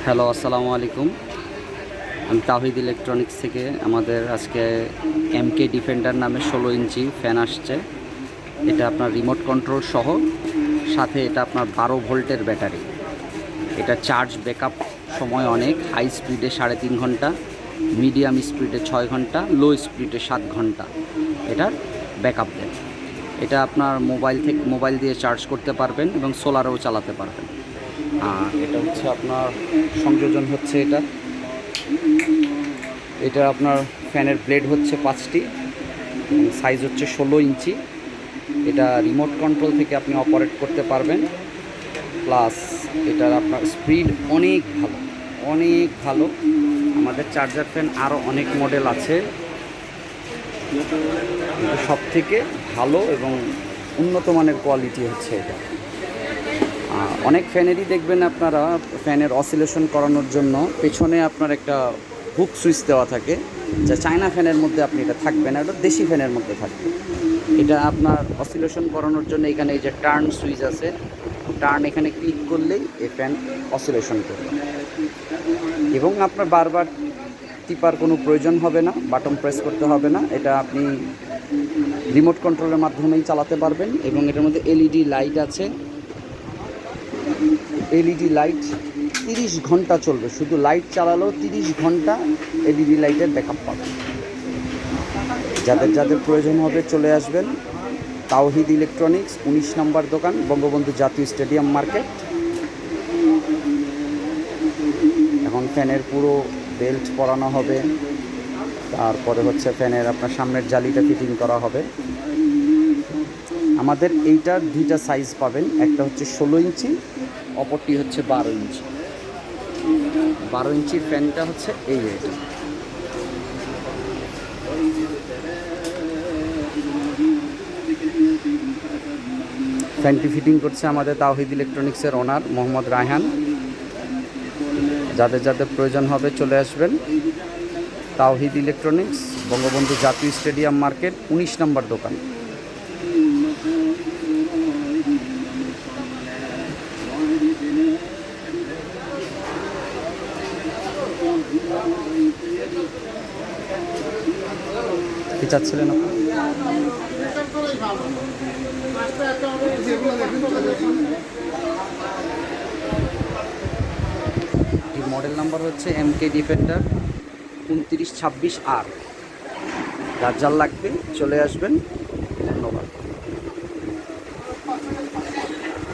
Hello, আসসালামু আলাইকুম। আমি তাওহিদ ইলেকট্রনিক্স থেকে আমাদের আজকে এমকে ডিফেন্ডার নামে 16 ইঞ্চি ফ্যান আসছে। এটা আপনার রিমোট কন্ট্রোল সহ, সাথে এটা আপনার 12 ভোল্টের ব্যাটারি। এটা চার্জ ব্যাকআপ সময় অনেক, হাই স্পিডে 3.5 ঘন্টা, মিডিয়াম স্পিডে 6 ঘন্টা, লো স্পিডে 7 ঘন্টা এটার ব্যাকআপ দেয়। এটা আপনার মোবাইল দিয়ে চার্জ করতে পারবেন এবং সোলারেও চালাতে পারবেন। এটা হচ্ছে আপনার সংযোজন হচ্ছে এটা আপনার ফ্যানের ব্লেড হচ্ছে 5টি, সাইজ হচ্ছে 16 ইঞ্চি। এটা রিমোট কন্ট্রোল থেকে আপনি অপারেট করতে পারবেন। প্লাস এটার আপনার স্পিড অনেক ভালো। আমাদের চার্জার ফ্যান আরও অনেক মডেল আছে, সব থেকে ভালো এবং উন্নত মানের কোয়ালিটি হচ্ছে এটা। অনেক ফ্যানেরই দেখবেন আপনারা ফ্যানের অসিলেশন করানোর জন্য পেছনে আপনার একটা হুক সুইচ দেওয়া থাকে, যা চায়না ফ্যানের মধ্যে আপনি এটা থাকবে না, এটা দেশি ফ্যানের মধ্যে থাকবে। এটা আপনার অসিলেশন করানোর জন্য এখানে এই যে টার্ন সুইচ আছে, টার্ন এখানে ক্লিক করলেই এই ফ্যান অসিলেশন করবে এবং আপনার বারবার টিপার কোনো প্রয়োজন হবে না, বাটন প্রেস করতে হবে না। এটা আপনি রিমোট কন্ট্রোলের মাধ্যমেই চালাতে পারবেন এবং এটার মধ্যে এলইডি লাইট আছে। এলইডি লাইট 30 ঘন্টা চলবে, শুধু লাইট চালালেও 30 ঘন্টা এলইডি লাইটের ব্যাকআপ পাবেন। যাদের প্রয়োজন হবে চলে আসবেন তাওহিদ ইলেকট্রনিক্স, 19 নম্বর দোকান, বঙ্গবন্ধু জাতীয় স্টেডিয়াম মার্কেট। এখন ফ্যানের পুরো বেল্ট পরানো হবে, তারপরে হচ্ছে ফ্যানের আপনার সামনের জালিটা ফিটিং করা হবে। আমাদের এইটার দুইটা সাইজ পাবেন, একটা হচ্ছে 16 ইঞ্চি, অপরটি হচ্ছে 12 ইঞ্চি। 12 ইঞ্চির ফ্যানটা হচ্ছে এই এটা। ফ্যানটি ফিটিং করছে আমাদের তাওহিদ ইলেকট্রনিক্সের ওনার মোহাম্মদ রায়হান। যাদের প্রয়োজন হবে চলে আসবেন তাওহিদ ইলেকট্রনিক্স, বঙ্গবন্ধু জাতীয় স্টেডিয়াম মার্কেট, 19 নম্বর দোকান। কি চাচ্ছিলেন আপনি? মডেল নাম্বার হচ্ছে এমকে ডিফেন্ডার 2926R। যার লাগবে চলে আসবেন।